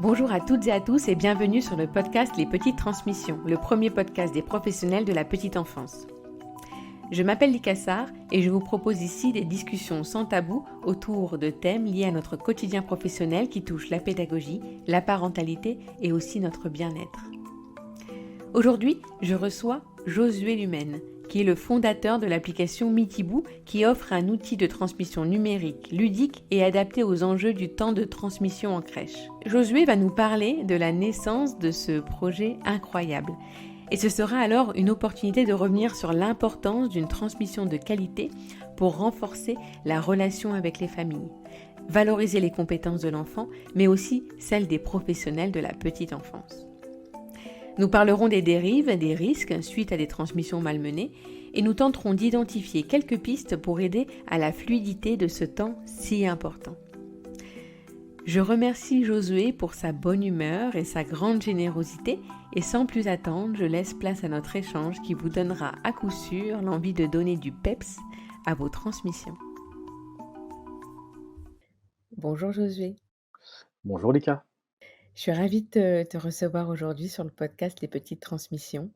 Bonjour à toutes et à tous et bienvenue sur le podcast Les Petites Transmissions, le premier podcast des professionnels de la petite enfance. Je m'appelle Lika Sarr et je vous propose ici des discussions sans tabou autour de thèmes liés à notre quotidien professionnel qui touchent la pédagogie, la parentalité et aussi notre bien-être. Aujourd'hui, je reçois Josué Lumène, qui est le fondateur de l'application Mitibou, qui offre un outil de transmission numérique, ludique et adapté aux enjeux du temps de transmission en crèche. Josué va nous parler de la naissance de ce projet incroyable. Et ce sera alors une opportunité de revenir sur l'importance d'une transmission de qualité pour renforcer la relation avec les familles, valoriser les compétences de l'enfant, mais aussi celles des professionnels de la petite enfance. Nous parlerons des dérives, des risques suite à des transmissions malmenées et nous tenterons d'identifier quelques pistes pour aider à la fluidité de ce temps si important. Je remercie Josué pour sa bonne humeur et sa grande générosité et sans plus attendre, je laisse place à notre échange qui vous donnera à coup sûr l'envie de donner du peps à vos transmissions. Bonjour Josué. Bonjour Lika. Je suis ravie de te recevoir aujourd'hui sur le podcast Les Petites Transmissions.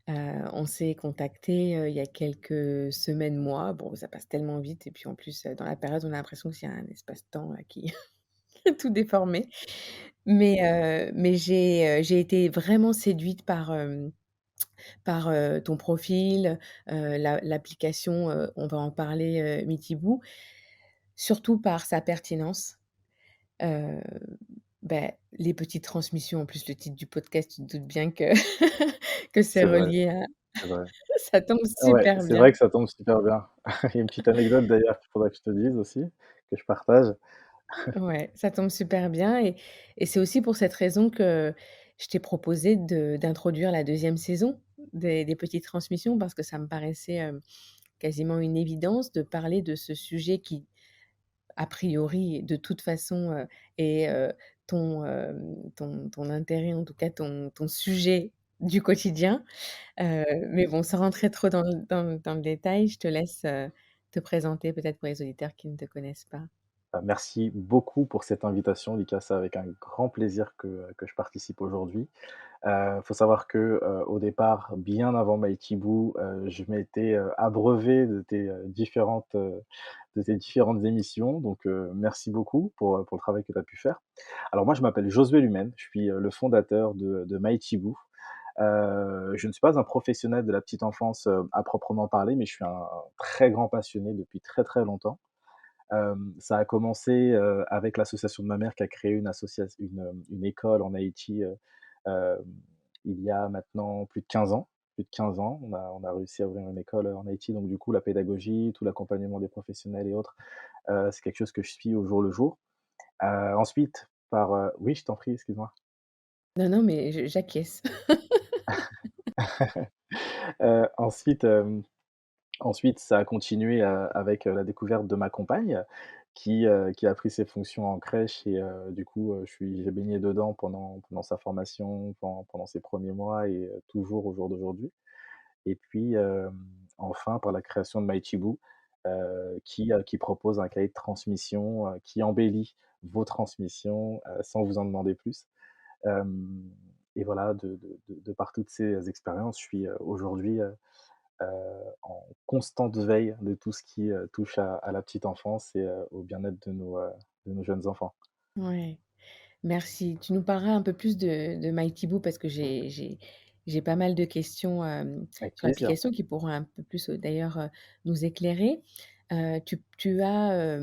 On s'est contacté il y a quelques semaines, mois. Bon, ça passe tellement vite et puis en plus, dans la période, on a l'impression qu'il y a un espace-temps là, qui qui est tout déformé. Mais j'ai été vraiment séduite par ton profil, l'application, on va en parler, Mitibou, surtout par sa pertinence. Heu, les petites transmissions, en plus le titre du podcast, tu te doutes bien que que c'est C'est vrai, relié à c'est vrai. ça tombe Ouais, super c'est bien. vrai que ça tombe super bien. Il y a une petite anecdote d'ailleurs qu'il faudra que je te dise aussi, que je partage. Ouais, ça tombe super bien et c'est aussi pour cette raison que je t'ai proposé d'introduire la deuxième saison des petites transmissions parce que ça me paraissait, quasiment une évidence de parler de ce sujet qui, a priori, de toute façon, est, ton intérêt, en tout cas ton sujet du quotidien. Mais bon, sans rentrer trop dans le détail, je te laisse, te présenter peut-être pour les auditeurs qui ne te connaissent pas. Merci beaucoup pour cette invitation Lika, c'est avec un grand plaisir que je participe aujourd'hui. Faut savoir que, au départ, bien avant Mighty Boo, je m'étais, abreuvé de tes différentes émissions, donc merci beaucoup pour le travail que tu as pu faire. Alors moi, je m'appelle Josué Lumène, je suis, le fondateur de Mighty Boo. Je ne suis pas un professionnel de la petite enfance, à proprement parler, mais je suis un très grand passionné depuis très, très longtemps. Ça a commencé, avec l'association de ma mère qui a créé une école en Haïti, hem, il y a maintenant plus de 15 ans. Plus de 15 ans, on a réussi à ouvrir une école, en Haïti, donc du coup la pédagogie, tout l'accompagnement des professionnels et autres, c'est quelque chose que je suis au jour le jour. Ensuite oui, je t'en prie, excuse-moi. Non, non, mais j'acquiesce. Ensuite, ensuite, ça a continué, avec, la découverte de ma compagne qui a pris ses fonctions en crèche et du coup, j'ai baigné dedans pendant sa formation, pendant ses premiers mois et toujours au jour d'aujourd'hui et puis, enfin par la création de Mighty Boo, qui propose un cahier de transmission, qui embellit vos transmissions, sans vous en demander plus. Hem et voilà, de par toutes ces expériences, je suis, aujourd'hui, en constante veille de tout ce qui, touche à la petite enfance et au bien-être de nos jeunes enfants. Ouais, merci. Tu nous parleras un peu plus de Mighty Boo parce que j'ai pas mal de questions, Avec sur plaisir. l'application qui pourront un peu plus, d'ailleurs, nous éclairer. Tu as,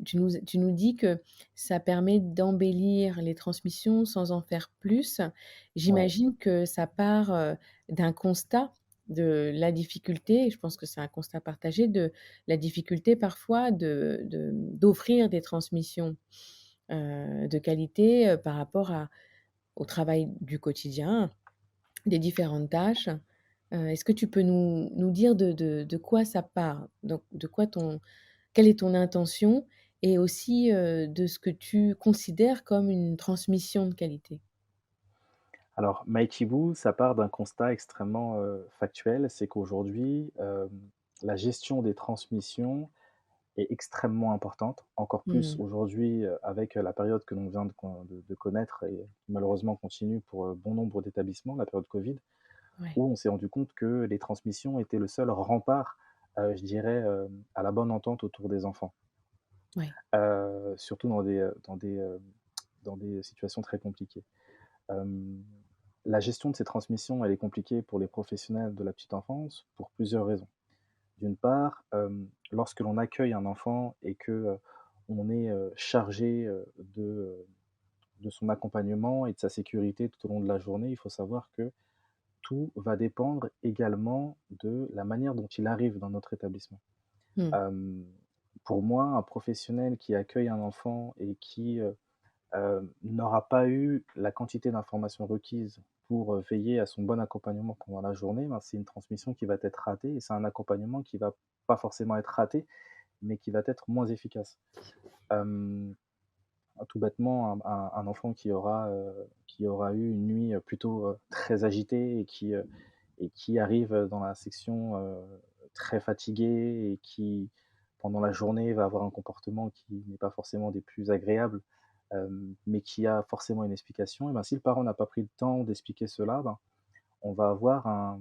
tu nous dis que ça permet d'embellir les transmissions sans en faire plus. Ouais. J'imagine que ça part, d'un constat de la difficulté, et je pense que c'est un constat partagé, de la difficulté parfois d'offrir des transmissions, de qualité, par rapport au travail du quotidien, des différentes tâches. Est-ce que tu peux nous dire de quoi ça part? Donc de quoi ton quelle est ton intention et aussi, de ce que tu considères comme une transmission de qualité? Alors Mighty Boo, ça part d'un constat extrêmement, factuel, c'est qu'aujourd'hui, la gestion des transmissions est extrêmement importante, encore plus Mmh. aujourd'hui, avec, la période que l'on vient de connaître et qui malheureusement continue pour, bon nombre d'établissements, la période Covid, Ouais, où on s'est rendu compte que les transmissions étaient le seul rempart, je dirais, à la bonne entente autour des enfants. ouais. Surtout dans des situations très compliquées. Hem, la gestion de ces transmissions, elle est compliquée pour les professionnels de la petite enfance pour plusieurs raisons. D'une part, lorsque l'on accueille un enfant et que, on est, chargé, de son accompagnement et de sa sécurité tout au long de la journée, il faut savoir que tout va dépendre également de la manière dont il arrive dans notre établissement. Mmh. Hem, pour moi, un professionnel qui accueille un enfant et qui, n'aura pas eu la quantité d'informations requises pour, veiller à son bon accompagnement pendant la journée, ben, c'est une transmission qui va être ratée et c'est un accompagnement qui va pas forcément être raté, mais qui va être moins efficace. Hem, tout bêtement, un enfant qui aura eu une nuit, plutôt, très agitée et qui arrive, dans la section, très fatigué et qui, pendant la journée, va avoir un comportement qui n'est pas forcément des plus agréables, mais qui a forcément une explication et ben, si le parent n'a pas pris le temps d'expliquer cela, ben, on va avoir un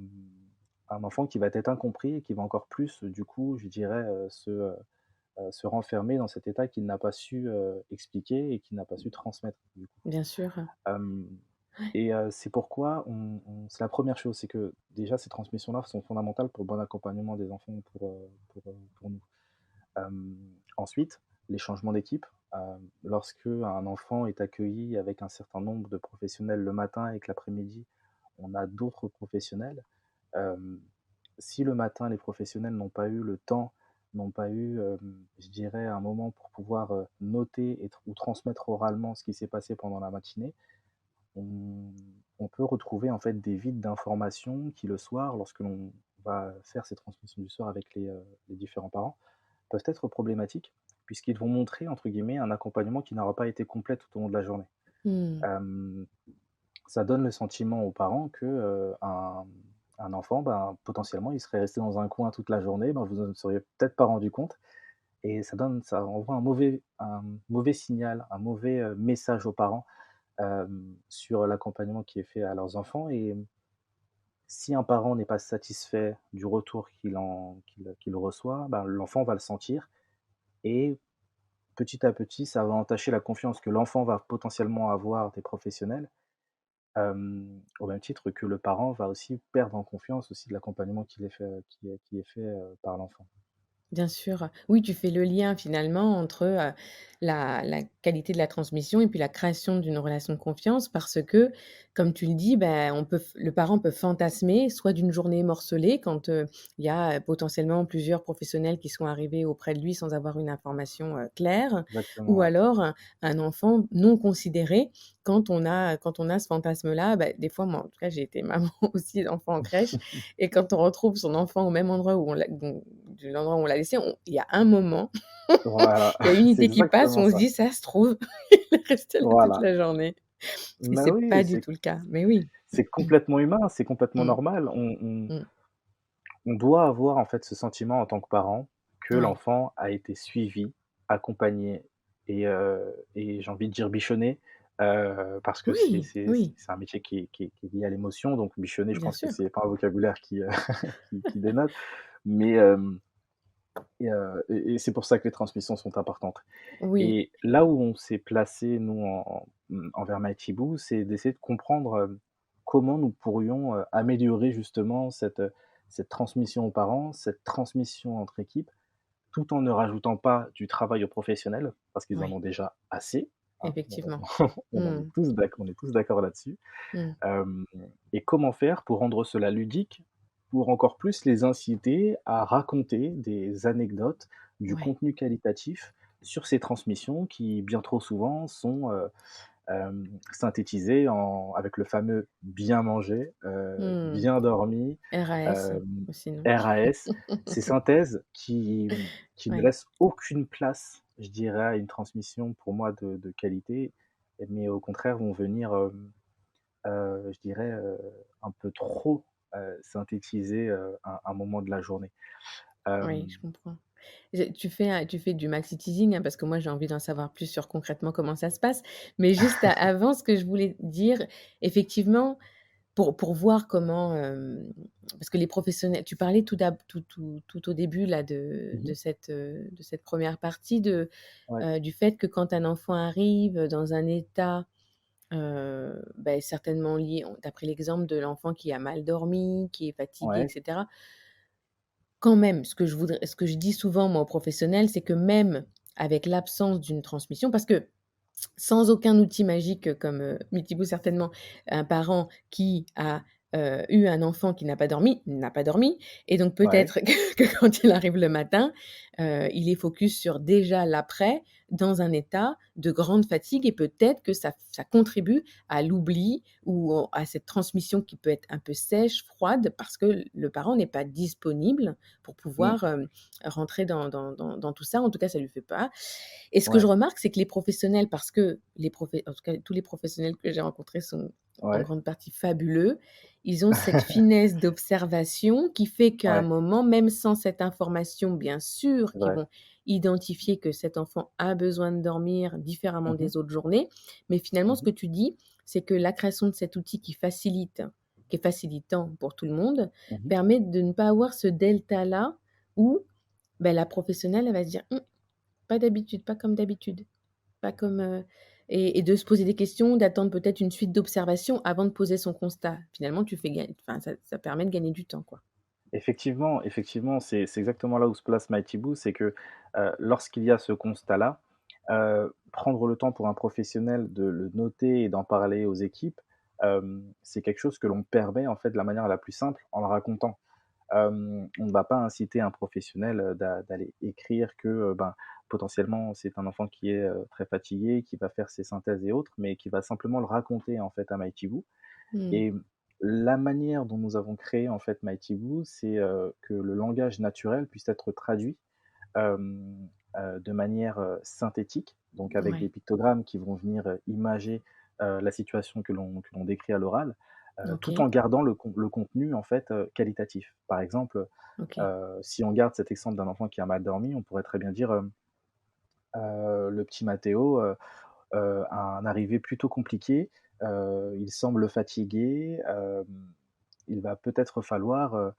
enfant qui va être incompris et qui va encore plus, du coup, je dirais, se renfermer dans cet état qu'il n'a pas su, expliquer et qu'il n'a pas su transmettre, du coup. Bien sûr. Hem Ouais. et c'est pourquoi c'est la première chose, c'est que déjà ces transmissions-là sont fondamentales pour le bon accompagnement des enfants pour nous. Ensuite, les changements d'équipe. Lorsque un enfant est accueilli avec un certain nombre de professionnels le matin et que l'après-midi, on a d'autres professionnels, hem, si le matin, les professionnels n'ont pas eu le temps, n'ont pas eu, je dirais, un moment pour pouvoir, noter et ou transmettre oralement ce qui s'est passé pendant la matinée, on on peut retrouver en fait des vides d'informations qui, le soir, lorsque l'on va faire ces transmissions du soir avec les différents parents, peuvent être problématiques, puisqu'ils vont montrer, entre guillemets, un accompagnement qui n'aura pas été complet tout au long de la journée. Mmh. Hem, ça donne le sentiment aux parents que, un enfant, ben, potentiellement, il serait resté dans un coin toute la journée, ben, vous en seriez peut-être pas rendu compte et ça envoie un mauvais signal, un mauvais, message aux parents, sur l'accompagnement qui est fait à leurs enfants et si un parent n'est pas satisfait du retour qu'il reçoit, ben, l'enfant va le sentir et petit à petit, ça va entacher la confiance que l'enfant va potentiellement avoir des professionnels, au même titre que le parent va aussi perdre en confiance aussi de l'accompagnement qui est fait, par l'enfant. Bien sûr. Oui, tu fais le lien finalement entre, la qualité de la transmission et puis la création d'une relation de confiance parce que, comme tu le dis, ben, on peut f le parent peut fantasmer soit d'une journée morcelée quand, il y a, potentiellement plusieurs professionnels qui sont arrivés auprès de lui sans avoir une information, claire Exactement, ou ouais. alors un enfant non considéré quand on a ce fantasme-là. Bah, des fois, moi, en tout cas, j'ai été maman aussi d'enfants en crèche et quand on retrouve son enfant au même endroit où on l'a de l'endroit où on l'a laissé, il y a un moment, Voilà, il y a une c'est idée qui passe où exactement on se ça. dit: «Ça se trouve, il est resté là toute Voilà. la journée» et Bah, c'est oui, pas du tout le cas. Mais oui. c'est complètement humain, c'est complètement Mmh, normal. mmh. On doit avoir en fait ce sentiment en tant que parent que Ouais. l'enfant a été suivi, accompagné et j'ai envie de dire bichonné, parce que Oui, oui, c'est un métier qui est lié à l'émotion, donc bichonné, je bien pense que sûr. c'est pas un vocabulaire qui, qui dénote, mais et c'est pour ça que les transmissions sont importantes Oui, et là où on s'est placé nous envers Mighty Boo, c'est d'essayer de comprendre, comment nous pourrions, améliorer justement cette transmission aux parents, cette transmission entre équipes, tout en ne rajoutant pas du travail aux professionnels, parce qu'ils en ouais, ont déjà assez, hein, effectivement. on est Mmh, tous d'accord là-dessus. mmh. Hem et comment faire pour rendre cela ludique? Pour encore plus les inciter à raconter des anecdotes, du Ouais. contenu qualitatif sur ces transmissions qui, bien trop souvent, sont, synthétisées avec le fameux bien mangé, Mmh. bien dormi, RAS hem, aussi, non? RAS. Ces synthèses qui ne Ouais. laissent aucune place, je dirais, à une transmission pour moi de qualité, mais au contraire vont venir, je dirais, un peu trop, synthétiser, un moment de la journée. Oui, Hem, je comprends. Tu fais du maxi teasing, hein, parce que moi j'ai envie d'en savoir plus sur concrètement comment ça se passe. Mais juste avant, ce que je voulais dire, effectivement, pour voir comment, parce que les professionnels tu parlais tout au début là Mmh. de cette première partie Ouais, du fait que quand un enfant arrive dans un état, certainement lié on tu as pris l'exemple de l'enfant qui a mal dormi, qui est fatigué et ouais. cetera. Quand même, ce que je dis souvent moi aux professionnels, c'est que même avec l'absence d'une transmission parce que sans aucun outil magique comme, Mythibo certainement, un parent qui a, eu un enfant qui n'a pas dormi et donc Ouais. peut-être que quand il arrive le matin, il est focus sur déjà l'après, dans un état de grande fatigue et peut-être que ça contribue à l'oubli ou à cette transmission qui peut être un peu sèche, froide, parce que le parent n'est pas disponible pour Mmh. pouvoir, rentrer dans tout ça. En tout cas, ça lui fait pas et ce que je Ouais, remarque, c'est que les professionnels, parce que en tout cas, tous les professionnels que j'ai rencontrés sont en ouais, grande partie fabuleux. Ils ont cette finesse d'observation qui fait qu'à un ouais, moment, même sans cette information, bien sûr, c'est ils vrai. vont identifier que cet enfant a besoin de dormir différemment Mmh mh. des autres journées. Mais finalement, ce Mmh. que tu dis, c'est que la création de cet outil qui est facilitant pour tout le monde, Mmh. permet de ne pas avoir ce delta-là où, la professionnelle, elle va se dire: pas d'habitude, pas comme d'habitude, pas comme, et de se poser des questions, d'attendre peut-être une suite d'observations avant de poser son constat. Finalement, tu fais gagn enfin, ça permet de gagner du temps, quoi. Effectivement, c'est exactement là où se place Mighty Boo, c'est que, lorsqu'il y a ce constat-là, prendre le temps pour un professionnel de le noter et d'en parler aux équipes, c'est quelque chose que l'on permet, en fait, de la manière la plus simple en le racontant. On ne va pas inciter un professionnel, d'aller écrire que, potentiellement, c'est un enfant qui est, très fatigué, qui va faire ses synthèses et autres, mais qui va simplement le raconter, en fait, à Mighty Boo. Mmh. Et la manière dont nous avons créé en fait Mighty Boo, c'est, que le langage naturel puisse être traduit, de manière, synthétique, donc avec des Ouais, pictogrammes qui vont venir, imager, la situation que l'on décrit à l'oral, tout OK, en gardant le contenu en fait, qualitatif. Par exemple, OK. si on garde cet exemple d'un enfant qui a mal dormi, on pourrait très bien dire, «Le petit Mathéo, a un arrivée plutôt compliquée, il semble fatigué, il va peut-être falloir,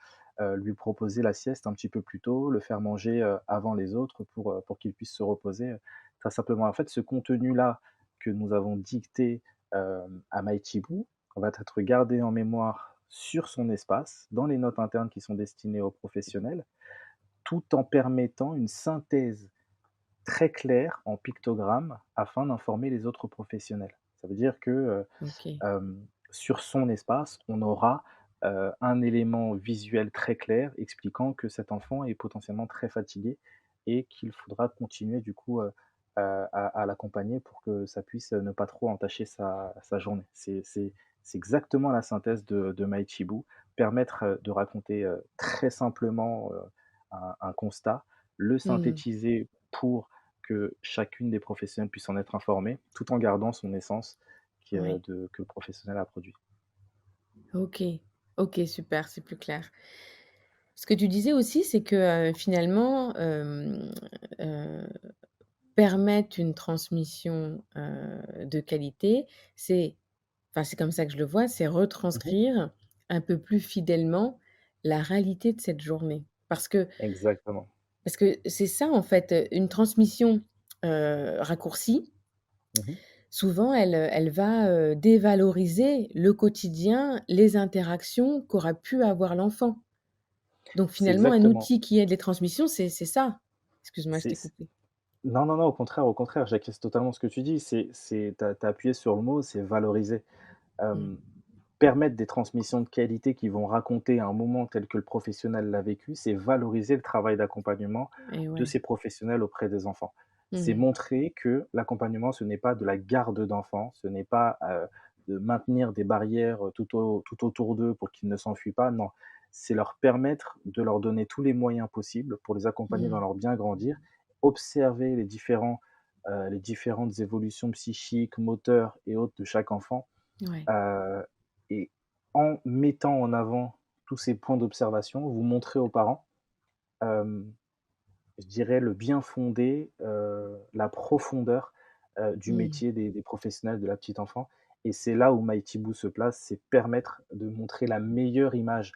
lui proposer la sieste un petit peu plus tôt, le faire manger, avant les autres pour qu'il puisse se reposer, très simplement. En fait, ce contenu-là que nous avons dicté, à Mighty Boo va être gardé en mémoire sur son espace, dans les notes internes qui sont destinées aux professionnels, tout en permettant une synthèse très clair en pictogramme afin d'informer les autres professionnels. Ça veut dire que, OK. sur son espace, on aura, un élément visuel très clair expliquant que cet enfant est potentiellement très fatigué et qu'il faudra continuer du coup, à l'accompagner pour que ça puisse, ne pas trop entacher sa journée. C'est exactement la synthèse de Mighty Boo, permettre, de raconter, très simplement, un constat, le Mmh. synthétiser pour que chacune des professionnels puisse en être informée, tout en gardant son essence Ouais. que le professionnel a produit. OK. OK, super, c'est plus clair. Ce que tu disais aussi, c'est que, finalement, heu, permettre une transmission, de qualité, c'est enfin, c'est comme ça que je le vois, c'est Mmh. retranscrire un peu plus fidèlement la réalité de cette journée. Exactement. Parce que c'est ça, en fait, une transmission, raccourcie, Mmh. souvent elle va, dévaloriser le quotidien, les interactions qu'aura pu avoir l'enfant. Donc C'est finalement, un exactement. outil qui aide les transmissions, c'est ça. Excuse-moi, je C'est t'ai c coupé. Non, non, non, au contraire, j'acquiesce totalement ce que tu dis. Tu as appuyé sur le mot, c'est valoriser. Mmh. Hem, Permettre des transmissions de qualité qui vont raconter un moment tel que le professionnel l'a vécu, c'est valoriser le travail d'accompagnement Et de ouais. ces professionnels auprès des enfants. C'est Mmh. montrer que l'accompagnement, ce n'est pas de la garde d'enfants, ce n'est pas, de maintenir des barrières, tout autour d'eux pour qu'ils ne s'enfuient pas, non. C'est leur permettre de leur donner tous les moyens possibles pour les accompagner dans Mmh. leur bien grandir, observer les différentes évolutions psychiques, moteurs et autres de chaque enfant. Ouais. Heu et en mettant en avant tous ces points d'observation, vous montrez aux parents, hem, je dirais, le bien-fondé, la profondeur, du Mmh. métier des professionnels de la petite enfant et c'est là où Mighty Boo se place, c'est permettre de montrer la meilleure image,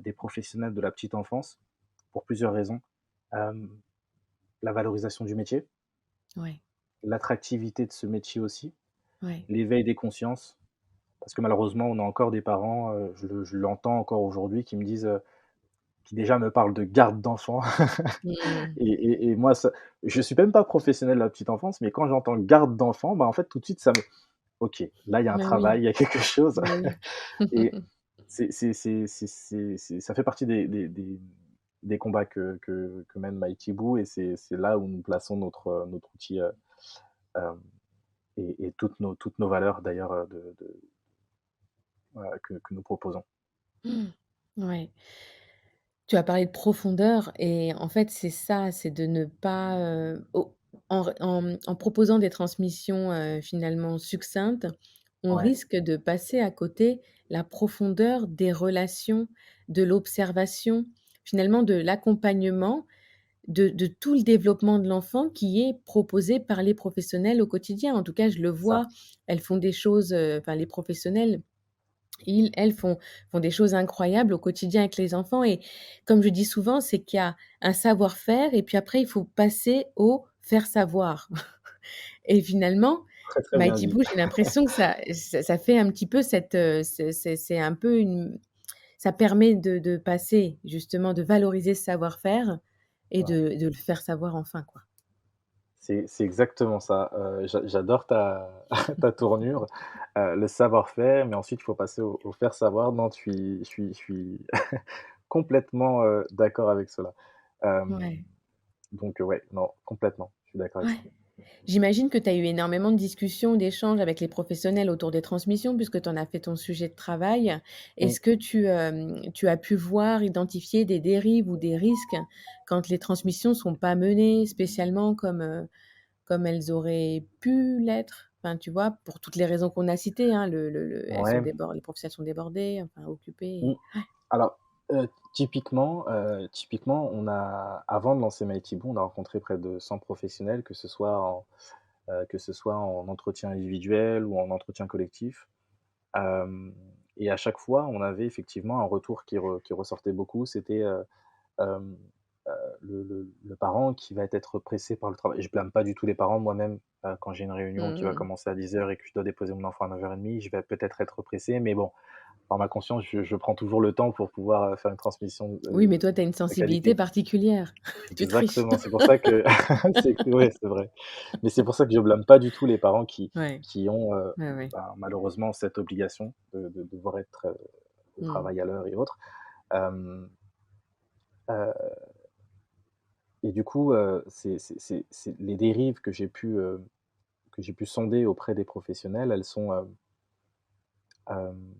des professionnels de la petite enfance pour plusieurs raisons. Hem, la valorisation du métier, Ouais, l'attractivité de ce métier aussi, ouais. l'éveil des consciences, parce que malheureusement, on a encore des parents, je l'entends encore aujourd'hui, qui me disent, qui déjà me parlent de garde d'enfants Mmh. et moi ça je suis même pas professionnel de la petite enfance, mais quand j'entends garde d'enfants, bah, en fait, tout de suite, ça me OK, là, il y a un Bah oui, travail, il y a quelque chose bah oui. et ça fait partie des combats que mène Mighty Boo et c'est là où nous plaçons notre outil, hem et toutes nos valeurs d'ailleurs, de voilà, que nous proposons. Mmh. Ouais. Tu as parlé de profondeur et en fait, c'est ça, c'est de ne pas, au en proposant des transmissions, finalement succinctes, on Ouais, risque de passer à côté la profondeur des relations, de l'observation, finalement de l'accompagnement, de tout le développement de l'enfant qui est proposé par les professionnels au quotidien. En tout cas, je le c'est ça. vois, elles font des choses, enfin les professionnels elles font des choses incroyables au quotidien avec les enfants et comme je dis souvent, c'est qu'il y a un savoir-faire et puis après il faut passer au faire savoir et finalement, Très, très bien Mighty dit. Boo, j'ai l'impression que ça fait un petit peu cette, c'est un peu une ça permet de passer justement, de valoriser ce savoir-faire et Ouais. de le faire savoir enfin, quoi. C'est exactement ça, j'adore ta ta tournure, le savoir-faire, mais ensuite il faut passer au faire savoir. Non, je suis complètement, d'accord avec cela. Hem, Ouais, donc ouais, non, complètement, je suis d'accord avec ouais. ça. J'imagine que tu as eu énormément de discussions, d'échanges avec les professionnels autour des transmissions puisque tu en as fait ton sujet de travail. Mmh. Est-ce que tu as pu voir, identifier des dérives ou des risques quand les transmissions sont pas menées spécialement comme elles auraient pu l'être? Enfin, tu vois, pour toutes les raisons qu'on a citées, hein, elles sont Ouais, les professionnels sont débordés, enfin occupés mmh. Alors, typiquement, on a avant de lancer Mighty Boo, on a rencontré près de 100 professionnels, que ce soit en entretien individuel ou en entretien collectif. Hem et à chaque fois, on avait effectivement un retour qui ressortait beaucoup, c'était, hem, le parent qui va être pressé par le travail. Je blâme pas du tout les parents. Moi-même, quand j'ai une réunion qui va Mmh. commencer à 10 heures et que je dois déposer mon enfant à 9h30, je vais peut-être être pressé, mais bon, par ma conscience, je prends toujours le temps pour pouvoir, faire une transmission, Oui, mais toi, tu as une de sensibilité qualité. particulière. Tu triches. Exactement, c'est pour ça que c'est vrai. Mais c'est pour ça que je blâme pas du tout les parents qui Ouais, qui ont, ouais, ouais. malheureusement cette obligation de devoir être, au Mmh. travail à l'heure et autres. Hem, heu et du coup, c'est les dérives que j'ai pu sonder auprès des professionnels, elles sont, hem,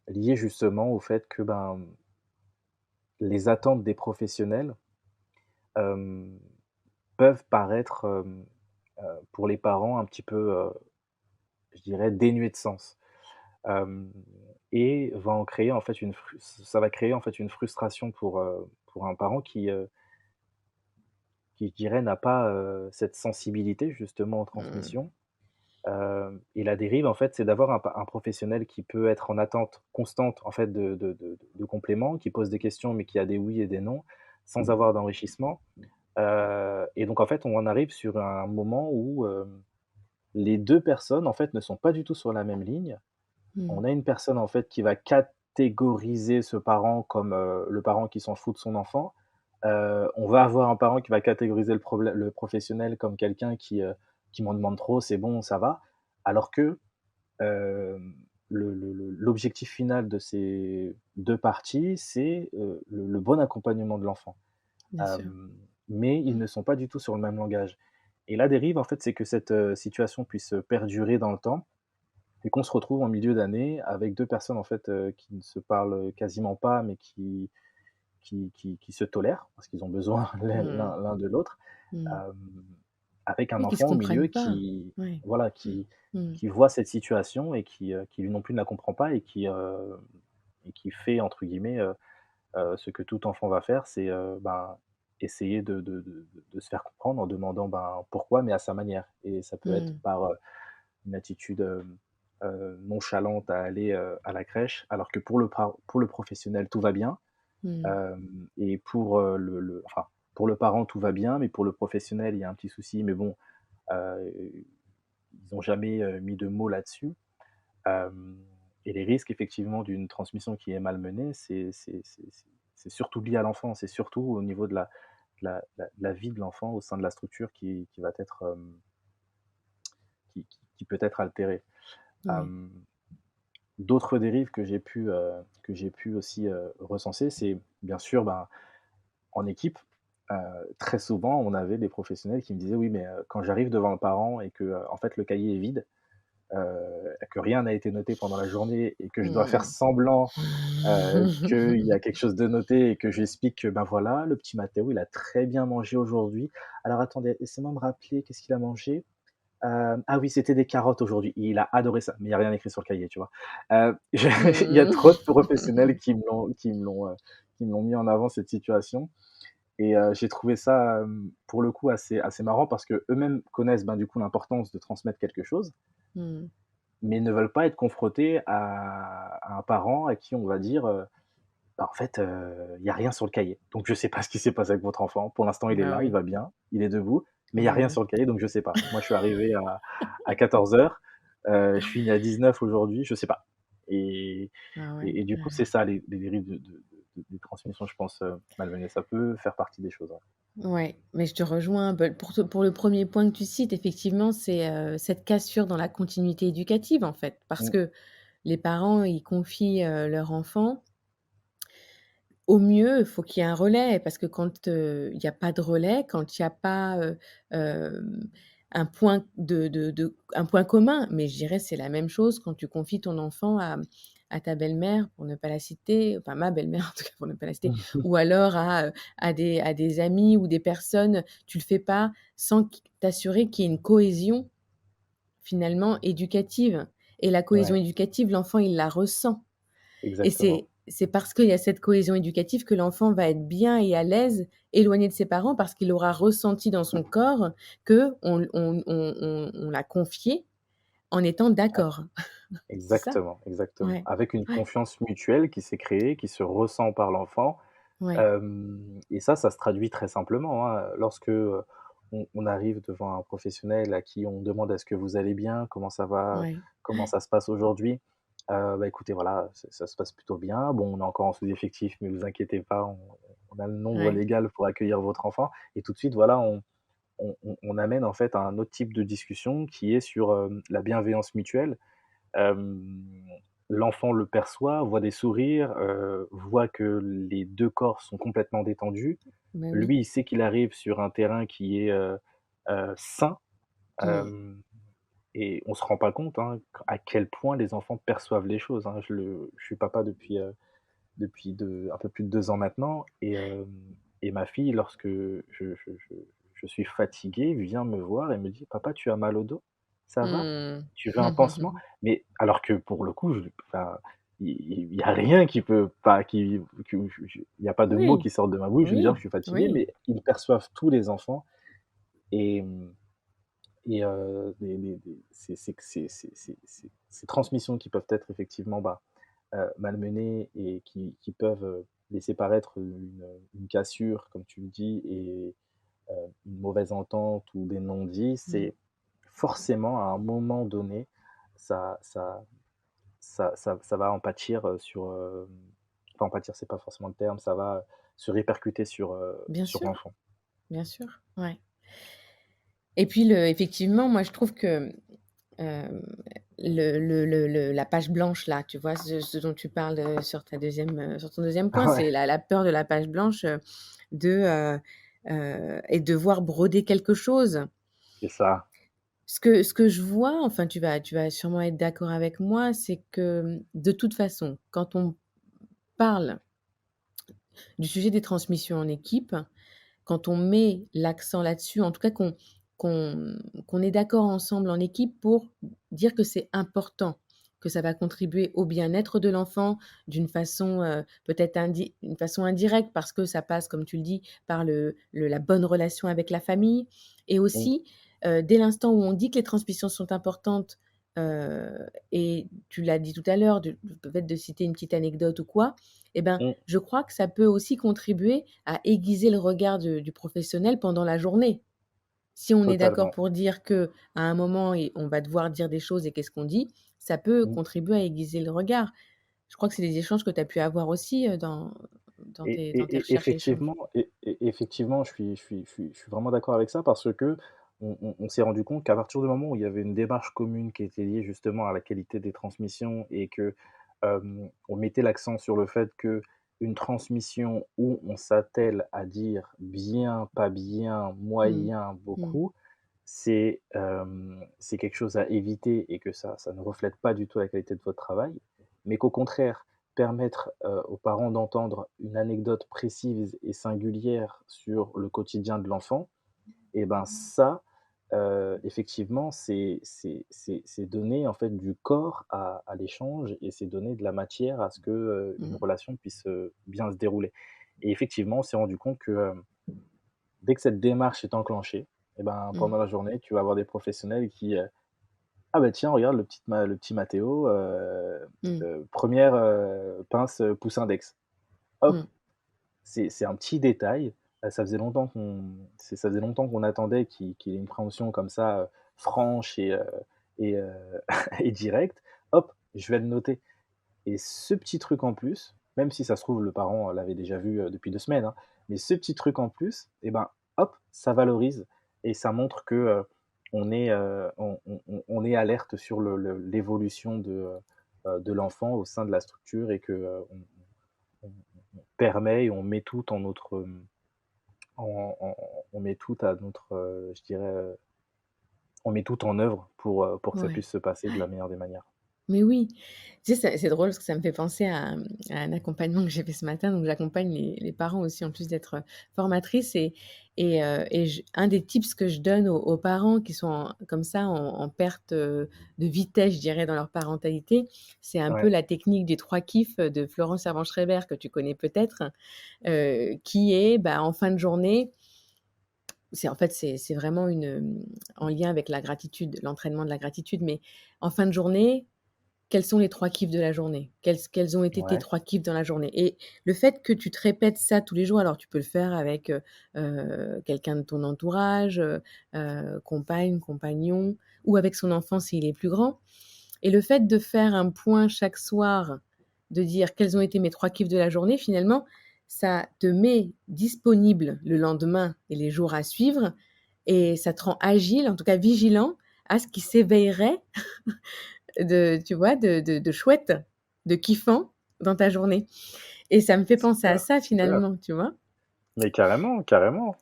liées justement au fait que, ben, les attentes des professionnels, hem, peuvent paraître, pour les parents un petit peu, je dirais dénuées de sens. Hem et va en créer en fait une frus ça va créer en fait une frustration pour un parent qui je dirais n'a pas, cette sensibilité justement aux Mmh. transmissions. Et la dérive en fait, c'est d'avoir un professionnel qui peut être en attente constante en fait de compléments, qui pose des questions mais qui a des oui et des non, sans avoir d'enrichissement. Et donc en fait, on en arrive sur un moment où, les 2 personnes en fait ne sont pas du tout sur la même ligne. Mmh. On a une personne, en fait, qui va catégoriser ce parent comme, le parent qui s'en fout de son enfant. On va avoir un parent qui va catégoriser le professionnel comme quelqu'un qui m'en demande trop, c'est bon, ça va. Alors que, hem, l'objectif final de ces 2 parties, c'est, le bon accompagnement de l'enfant. Bien sûr. Hem, mais ils Mmh. ne sont pas du tout sur le même langage. Et la dérive, en fait, c'est que cette, situation puisse perdurer dans le temps et qu'on se retrouve en milieu d'année avec 2 personnes en fait, qui ne se parlent quasiment pas, mais qui se tolèrent parce qu'ils ont besoin Mmh. l'un de l'autre, Mmh. hem, avec un Oui, qui se enfant au milieu comprennent pas. qui Ouais. voilà, Mmh. Mmh. qui voit cette situation et qui lui non plus ne la comprend pas et qui fait entre guillemets, ce que tout enfant va faire, c'est, ben, essayer de se faire comprendre en demandant, ben, pourquoi, mais à sa manière. Et ça peut être Mmh. par, une attitude, nonchalante à aller, à la crèche, alors que pour le professionnel, tout va bien. Mmh. Et pour, pour le parent, tout va bien, mais pour le professionnel, il y a un petit souci, mais bon, ils n'ont jamais, mis de mots là-dessus. Hem Et les risques effectivement d'une transmission qui est malmenée, c'est surtout lié à l'enfant. C'est surtout au niveau de la vie de l'enfant au sein de la structure qui va être, qui peut être altérée. Ouais. Hem, D'autres dérives que j'ai pu aussi, recenser, c'est bien sûr, ben, en équipe, heu, très souvent, on avait des professionnels qui me disaient: «Oui, mais quand j'arrive devant un parent et que, en fait, le cahier est vide, que rien n'a été noté pendant la journée et que je dois faire Mmh. semblant, qu'il y a quelque chose de noté et que j'explique que, ben, voilà, le petit Mathéo, il a très bien mangé aujourd'hui. Alors attendez, laissez-moi me rappeler qu'est-ce qu'il a mangé? Ah oui, c'était des carottes aujourd'hui. Il a adoré ça», mais il y a rien écrit sur le cahier, tu vois? Je il y a trop de professionnels qui me l'ont mis en avant cette situation. Et j'ai trouvé ça, pour le coup assez marrant parce qu'eux-mêmes connaissent, ben, du coup, l'importance de transmettre quelque chose, Mmh. mais ne veulent pas être confrontés à un parent à qui on va dire, «Bah, en fait, il y a rien sur le cahier, donc je sais pas ce qui s'est passé avec votre enfant. Pour l'instant, il est Bah là, il oui. va bien, il est debout, mais il y a Bah rien oui. sur le cahier, donc je sais pas. Moi, je suis arrivé à 14:00, je finis à 19 aujourd'hui, je sais pas». Et Ah ouais. et du coup, Ouais. c'est ça les dérives des transmissions, je pense, malmenées. Ça peut faire partie des choses, ouais. Ouais, mais je te rejoins. Bah, pour le premier point que tu cites, effectivement, c'est, cette cassure dans la continuité éducative, en fait. Parce Mmh, que les parents, ils confient, leur enfant. Au mieux, il faut qu'il y ait un relais parce que quand, il y a pas de relais, quand il y a pas, un point un point commun, mais je dirais c'est la même chose quand tu confies ton enfant à ta belle-mère, pour ne pas la citer, enfin ma belle-mère en tout cas pour ne pas la citer, mmh. ou alors à des amis ou des personnes. Tu le fais pas sans t'assurer qu'il y ait une cohésion finalement éducative, et la cohésion Ouais, éducative, l'enfant il la ressent. Et exactement, c'est parce qu'il y a cette cohésion éducative que l'enfant va être bien et à l'aise, éloigné de ses parents, parce qu'il aura ressenti dans son corps qu'on l'a confié en étant ouais, d'accord. C'est ça? exactement, exactement. Ouais. Avec une Ouais. confiance mutuelle qui s'est créée, qui se ressent par l'enfant, Ouais. et ça se traduit très simplement, hein. Lorsque, on arrive devant un professionnel à qui on demande: «Est-ce que vous allez bien? Comment ça va? Ouais. Comment ça se passe aujourd'hui?» «Bah, écoutez, voilà, ça se passe plutôt bien. Bon, on est encore en sous-effectif, mais vous inquiétez pas, on a le nombre Ouais. légal pour accueillir votre enfant», et tout de suite, voilà, on amène en fait à un autre type de discussion qui est sur, la bienveillance mutuelle. Hem, L'enfant le perçoit, voit des sourires, voit que les 2 corps sont complètement détendus. Bah oui. Lui, il sait qu'il arrive sur un terrain qui est, sain, Mmh. hem et on se rend pas compte, hein, à quel point les enfants perçoivent les choses, hein. Je suis papa depuis un peu plus de 2 ans maintenant, et ma fille, lorsque je suis fatigué, vient me voir et me dit: «Papa, tu as mal au dos? Ça va? Mmh. Tu veux un pansement?» Mais alors que pour le coup, enfin, il y a rien qui peut pas que je il y a pas de mots Oui, qui sortent de ma bouche, je vais dire: oui, «Je suis fatigué», oui. mais ils perçoivent tous les enfants. Et ces transmissions qui peuvent être effectivement, bah, malmenées et qui peuvent, laisser paraître une cassure, comme tu le dis, et une mauvaise entente ou des non-dits, Mmh. c'est forcément, à un moment donné, ça ça ça va en pâtir, enfin en pâtir, c'est pas forcément le terme, ça va se répercuter Bien sur sûr, l'enfant. bien sûr. Ouais. Et puis effectivement, moi je trouve que, hem, la page blanche là, tu vois? Ce dont tu parles, sur ton deuxième point, Ouais, c'est la peur de la page blanche, et devoir broder quelque chose. c'est ça. Ce que je vois, enfin tu vas sûrement être d'accord avec moi, c'est que, de toute façon, quand on parle du sujet des transmissions en équipe, quand on met l'accent là-dessus, en tout cas qu'on est d'accord ensemble en équipe pour dire que c'est important, que ça va contribuer au bien-être de l'enfant d'une façon, peut-être une façon indirecte parce que ça passe, comme tu le dis, par la bonne relation avec la famille et Mmh, aussi, dès l'instant où on dit que les transmissions sont importantes, et tu l'as dit tout à l'heure, peut-être de citer une petite anecdote ou quoi, eh ben, mmh, je crois que ça peut aussi contribuer à aiguiser le regard du professionnel pendant la journée. Si on est d'accord totalement. pour dire qu'à un moment on va devoir dire des choses et qu'est-ce qu'on dit, ça peut Mmh. contribuer à aiguiser le regard. Je crois que c'est des échanges que tu as pu avoir aussi, dans tes recherches et échanges. Effectivement, je suis vraiment d'accord avec ça parce qu'on s'est rendu compte qu'à partir du moment où il y avait une démarche commune qui était liée justement à la qualité des transmissions et que, on mettait l'accent sur le fait qu'une transmission où on s'attelle à dire bien, pas bien, Mmh. moyen, Mmh. beaucoup, c'est quelque chose à éviter et que ça ne reflète pas du tout la qualité de votre travail, mais qu'au contraire, permettre, aux parents d'entendre une anecdote précise et singulière sur le quotidien de l'enfant et ben ça, effectivement, c'est donner en fait du corps à l'échange et c'est donner de la matière à ce que, une Mmh. relation puisse, bien se dérouler et effectivement, on s'est rendu compte que, dès que cette démarche est enclenchée et ben, Mmh. pendant la journée, tu vas avoir des professionnels qui, «Ah bah tiens, regarde le petit Mathéo, 1re, pince, pouce index». Hop, Mmh. c'est un petit détail, ça faisait longtemps qu'on attendait qu'il ait une préhension comme ça, franche et et directe. Hop, je vais le noter et ce petit truc en plus, même si ça se trouve le parent l'avait déjà vu, depuis 2 semaines, hein, mais ce petit truc en plus et ben, hop, ça valorise et ça montre que, on est alerte sur l'évolution de l'enfant au sein de la structure et que, on permet et on met tout en notre, on met tout à notre, je dirais, on met tout en œuvre pour que ça Ouais. puisse se passer de la meilleure des manières. Mais oui, tu sais, c'est drôle parce que ça me fait penser à un accompagnement que j'ai fait ce matin. Donc j'accompagne les parents aussi en plus d'être, formatrice et un des tips que je donne aux parents qui sont comme ça en perte, de vitesse, je dirais, dans leur parentalité, c'est un peu Ouais, la technique des 3 kiffs de Florence Servan-Schreiber que tu connais peut-être, qui est, bah, en fin de journée, c'est en fait, c'est vraiment en lien avec la gratitude, l'entraînement de la gratitude, mais en fin de journée, quels sont les 3 kiffs de la journée? Quels ont été tes ouais, 3 kiffs dans la journée? Et le fait que tu te répètes ça tous les jours, alors tu peux le faire avec, quelqu'un de ton entourage, compagne, compagnon ou avec son enfant s'il est plus grand. Et le fait de faire un point chaque soir, de dire: «Quels ont été mes 3 kiffs de la journée?» finalement, ça te met disponible le lendemain et les jours à suivre et ça te rend agile, en tout cas vigilant à ce qui s'éveillerait tu vois, de chouette, de kiffant dans ta journée et ça me fait penser à super, ça super. finalement, tu vois? Mais carrément, carrément.